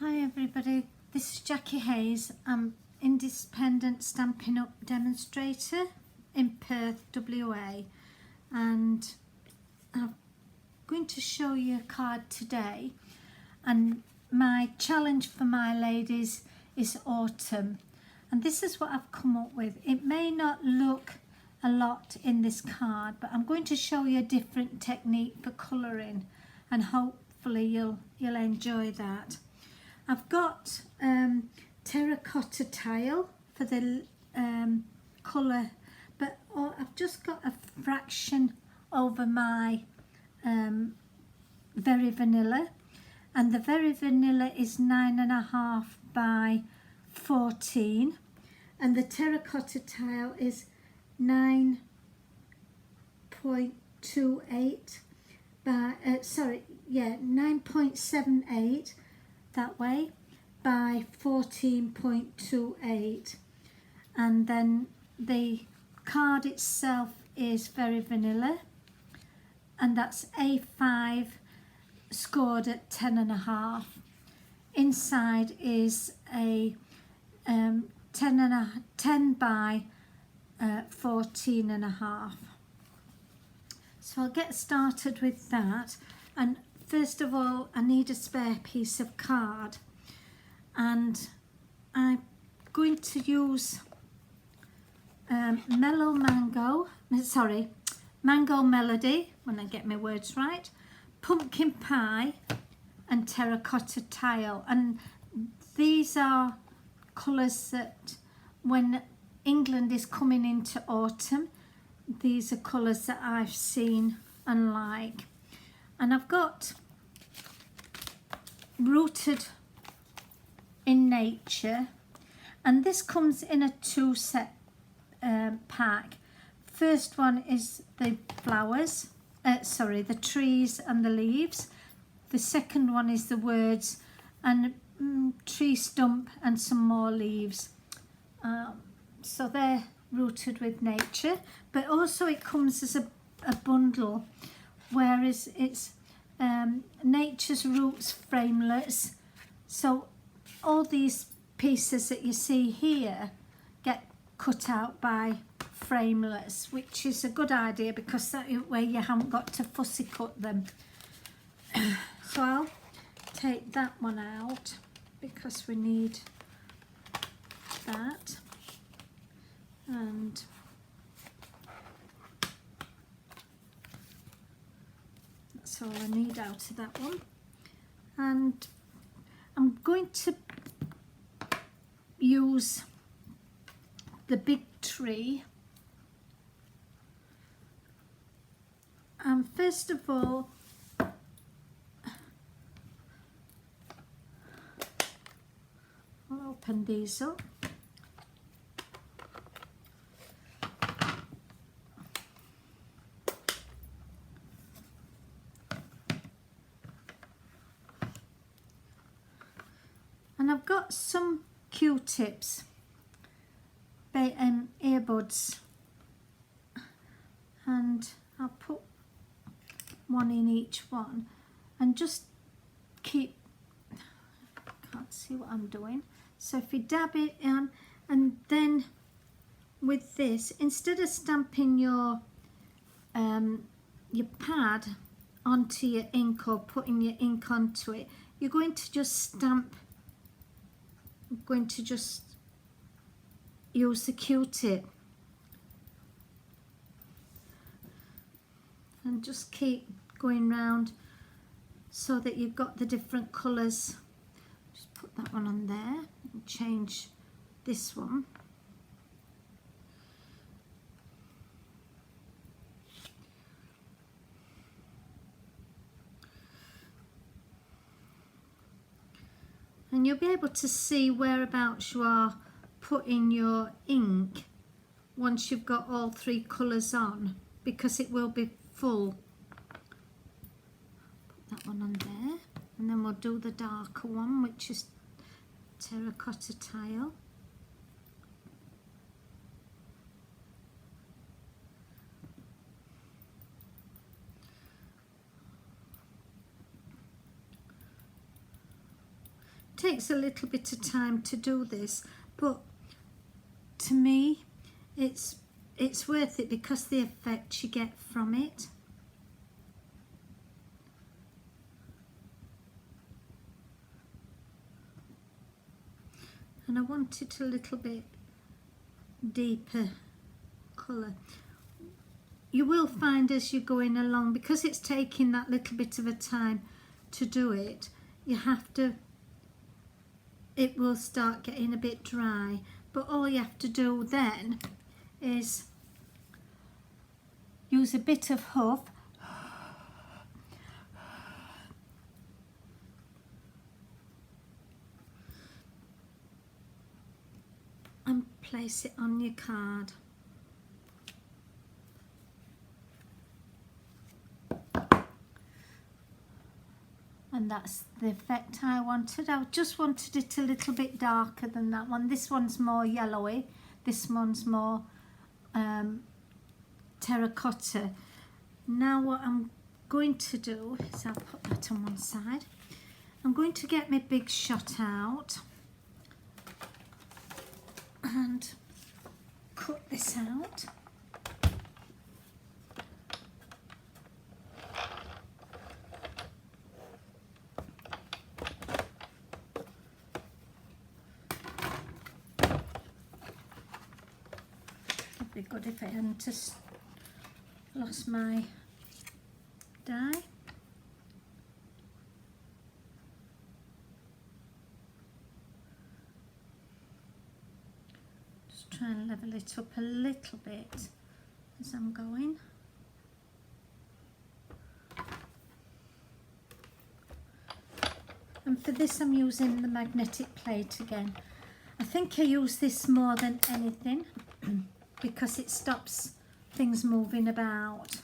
Hi everybody, this is Jackie Hayes. I'm independent Stampin' Up demonstrator in Perth, WA, and I'm going to show you a card today, and my challenge for my ladies is autumn, and this is what I've come up with. It may not look a lot in this card, but I'm going to show you a different technique for colouring, and hopefully you'll enjoy that. I've got terracotta tile for the colour, but I've just got a fraction over my Very Vanilla, and the Very Vanilla is 9.5 by 14, and the terracotta tile is 9.28 by 9.78 that way by 14.28, and then the card itself is Very Vanilla, and that's A5 scored at 10.5. Inside is a 10 by 14.5. So I'll get started with that, and first of all I need a spare piece of card, and I'm going to use Mango Melody, when I get my words right, Pumpkin Pie and Terracotta Tile, and these are colours that when England is coming into autumn, these are colours that I've seen and like. And I've got Rooted in Nature, and this comes in a 2-set pack. First one is the flowers, the trees and the leaves. The second one is the words and tree stump and some more leaves. So they're Rooted with Nature, but also it comes as a bundle, whereas it's Nature's Roots Framelets. So all these pieces that you see here get cut out by framelets, which is a good idea because that way you haven't got to fussy cut them. So I'll take that one out because we need that, and that's all I need out of that one. And I'm going to use the big tree, and first of all I'll open these up. And I've got some Q-tips, earbuds, and I'll put one in each one and just keep, can't see what I'm doing, so if you dab it in, and then with this, instead of stamping your pad onto your ink or putting your ink onto it, you're going to just stamp. I'm going to just use the Q-tip and just keep going round so that you've got the different colours. Just put that one on there and change this one. And you'll be able to see whereabouts you are putting your ink once you've got all 3 colours on, because it will be full. Put that one on there, and then we'll do the darker one, which is Terracotta Tile. takes a little bit of time to do this, but to me it's worth it because the effect you get from it. And I want it a little bit deeper colour. You will find as you're going along, because it's taking that little bit of a time to do it, you have to, it will start getting a bit dry, but all you have to do then is use a bit of huff and place it on your card. And that's the effect I wanted. I just wanted it a little bit darker than that one. This one's more yellowy. This one's more terracotta. Now what I'm going to do is I'll put that on one side. I'm going to get my Big Shot out and cut this out. It'd be good if I hadn't just lost my die. Just try and level it up a little bit as I'm going. And for this I'm using the magnetic plate again. I think I use this more than anything because it stops things moving about.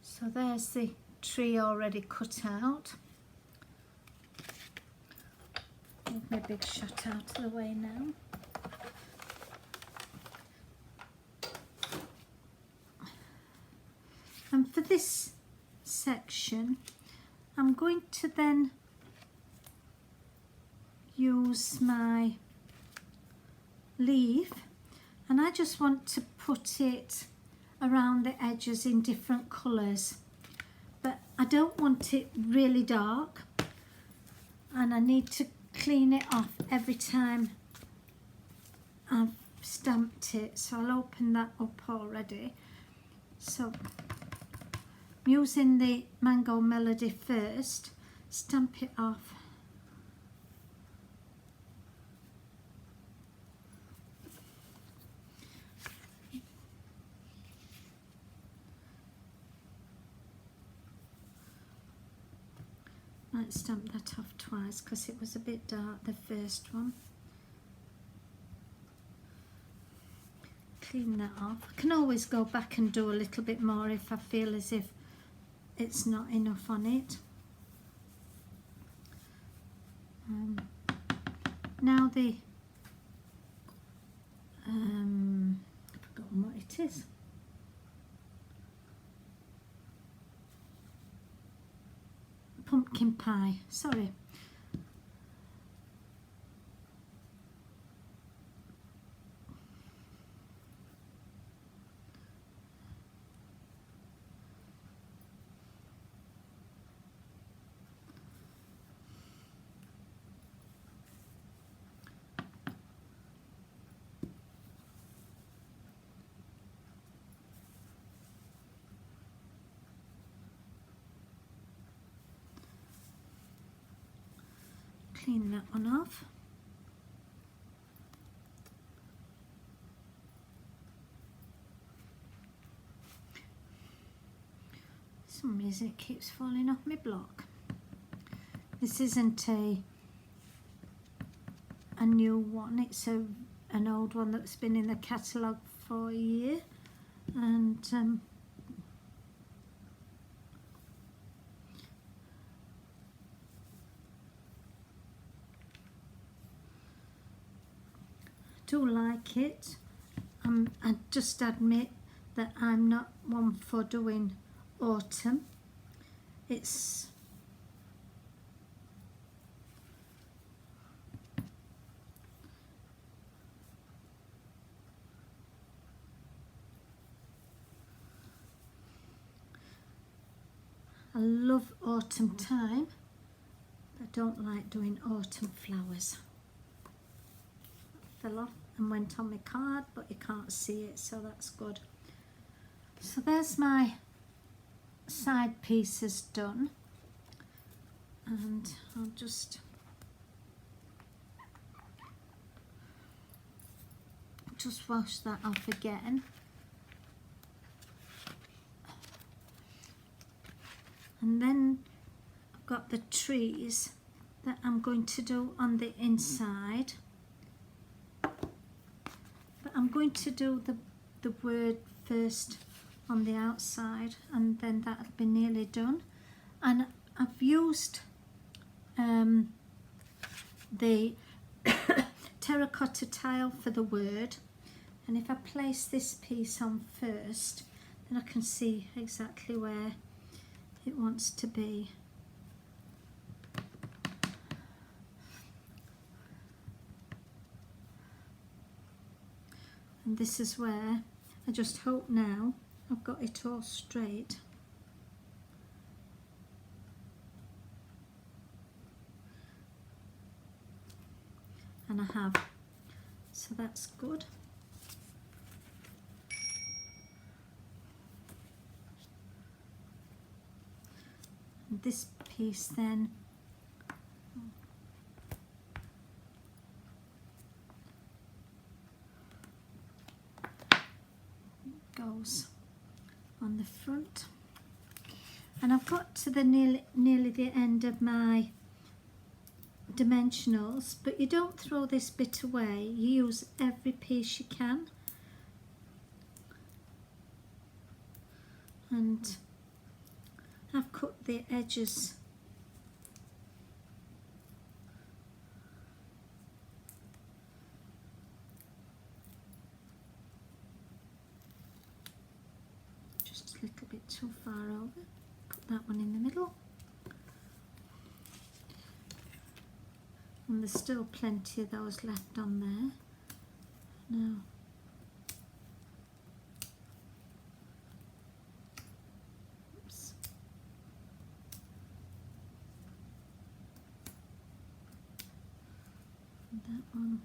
So there's the tree already cut out. Move my Big Shot out of the way now. And for this section, I'm going to then use my leaf, and I just want to put it around the edges in different colours, but I don't want it really dark, and I need to clean it off every time I've stamped it. So I'll open that up already. So I'm using the Mango Melody first, stamp it off. Might stamp that off twice because it was a bit dark, the first one. Clean that off. I can always go back and do a little bit more if I feel as if it's not enough on it. Now the I've forgotten what it is. Pumpkin pie, sorry. Clean that one off. For some reason it keeps falling off my block. This isn't a new one, it's an old one that's been in the catalogue for a year, and do like it. I just admit that I'm not one for doing autumn. it's I love autumn time, but I don't like doing autumn flowers. Fell off and went on my card, but you can't see it, so that's good. So there's my side pieces done, and I'll just wash that off again. And then I've got the trees that I'm going to do on the inside. But I'm going to do the word first on the outside, and then that'll be nearly done. And I've used the terracotta tile for the word. And if I place this piece on first, then I can see exactly where it wants to be. And this is where I just hope now I've got it all straight. And I have, so that's good. This piece then goes on the front, and I've got to the nearly the end of my dimensionals, but you don't throw this bit away, you use every piece you can. And I've cut the edges just a little bit too far over. Put that one in the middle. And there's still plenty of those left on there. Now that one,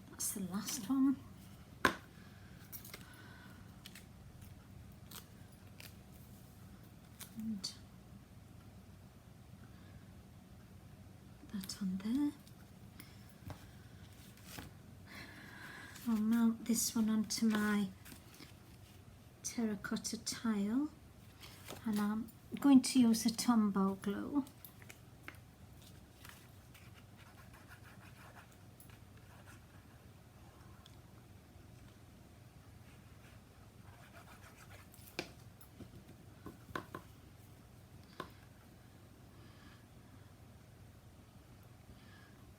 that's the last one. And that on there. I'll mount this one onto my terracotta tile, and I'm going to use a Tombow glue.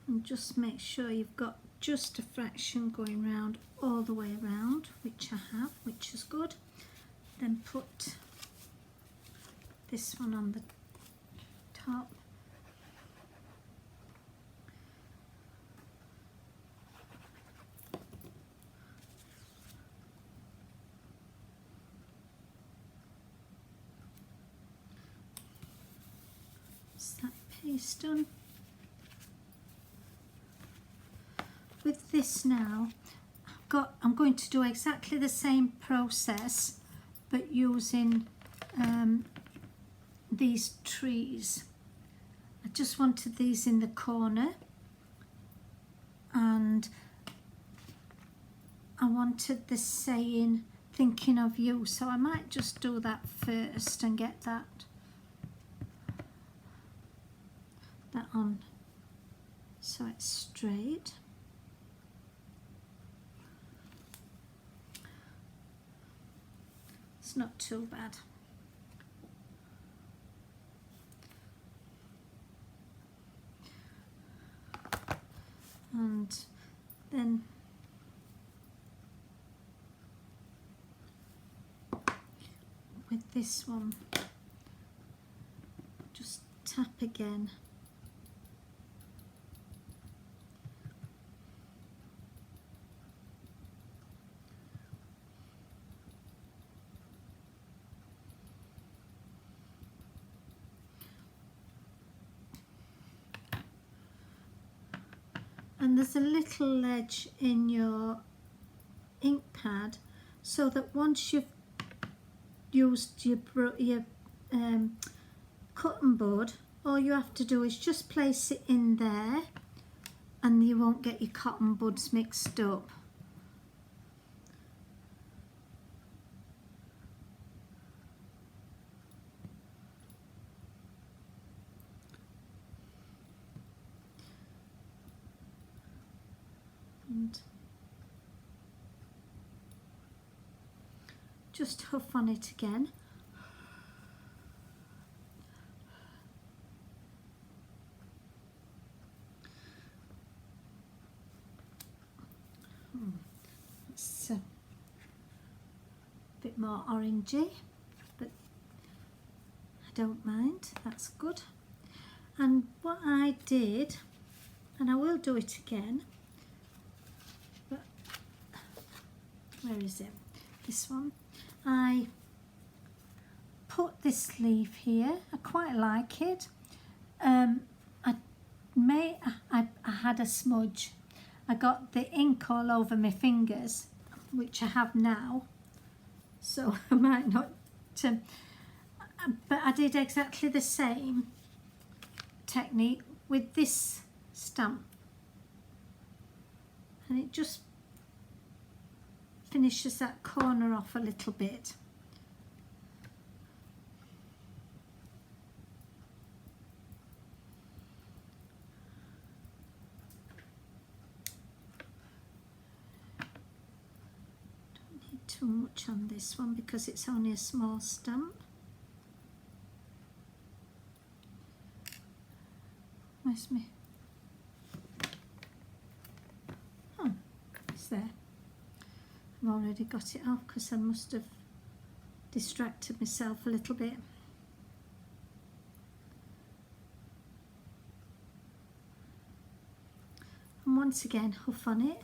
And just make sure you've got just a fraction going round all the way around, which I have, which is good. Then put this one on the top. Is that piece done? With this now, I'm going to do exactly the same process, but using these trees. I just wanted these in the corner, and I wanted the saying thinking of you, so I might just do that first and get that on so it's straight. It's not too bad. And then with this one, tap again. And there's a little ledge in your ink pad so that once you've used your cotton bud, all you have to do is just place it in there and you won't get your cotton buds mixed up. And just huff on it again. It's a bit more orangey, but I don't mind, that's good. And what I did, and I will do it again, but where is it? This one. I put this leaf here. I quite like it. I had a smudge. I got the ink all over my fingers, which I have now, so I might not. But I did exactly the same technique with this stamp, and it just finishes that corner off a little bit. Don't need too much on this one because it's only a small stamp. Where's me? Oh, it's there. I've already got it off because I must have distracted myself a little bit. And once again, huff on it.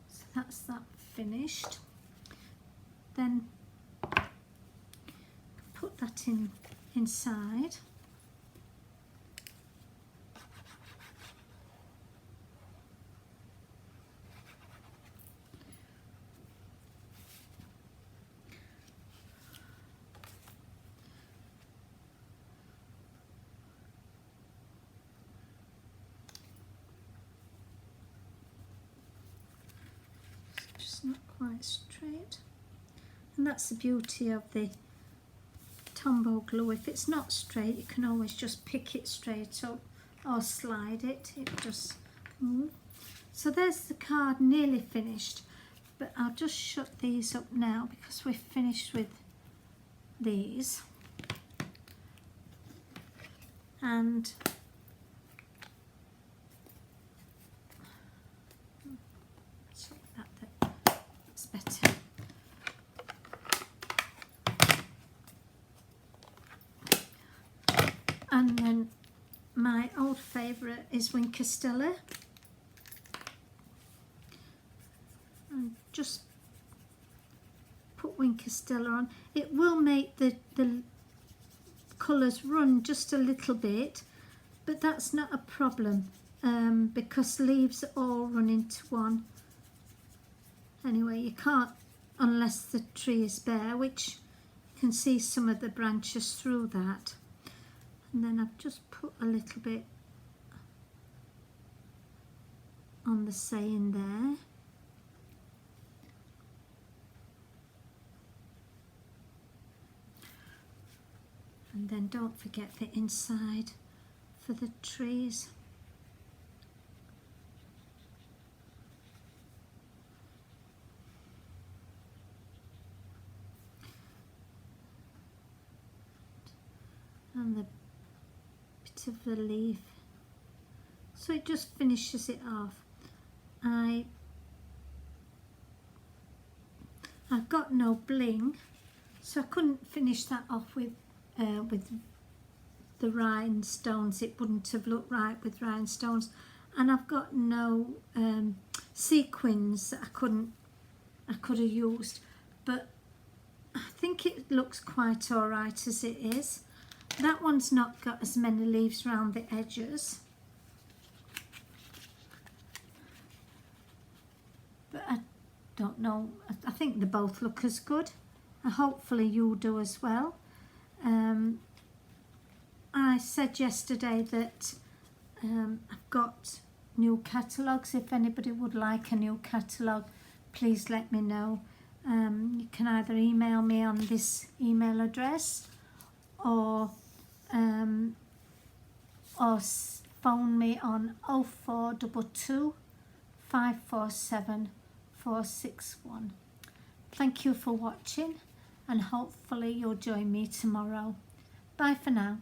So that's that finished. Then put that inside. It's just not quite straight. And that's the beauty of the Tombow glue. If it's not straight, you can always just pick it straight up or slide it. It just moves. So there's the card nearly finished, but I'll just shut these up now because we're finished with these. And that's better. And then my old favourite is Wink Stella. And just put Wink Stella on. It will make the colours run just a little bit, but that's not a problem because leaves all run into one. Anyway, you can't unless the tree is bare, which you can see some of the branches through that. And then I've just put a little bit on the saying there. And then don't forget the inside for the trees. And the bit of the leaf. So it just finishes it off. I've got no bling, so I couldn't finish that off with the rhinestones. It wouldn't have looked right with rhinestones, and I've got no sequins that I could have used, but I think it looks quite all right as it is. That one's not got as many leaves around the edges, but I don't know, I think they both look as good. Hopefully you do as well. I said yesterday that I've got new catalogues. If anybody would like a new catalogue, please let me know. You can either email me on this email address or phone me on 0422 547 461. Thank you for watching, and hopefully you'll join me tomorrow. Bye for now.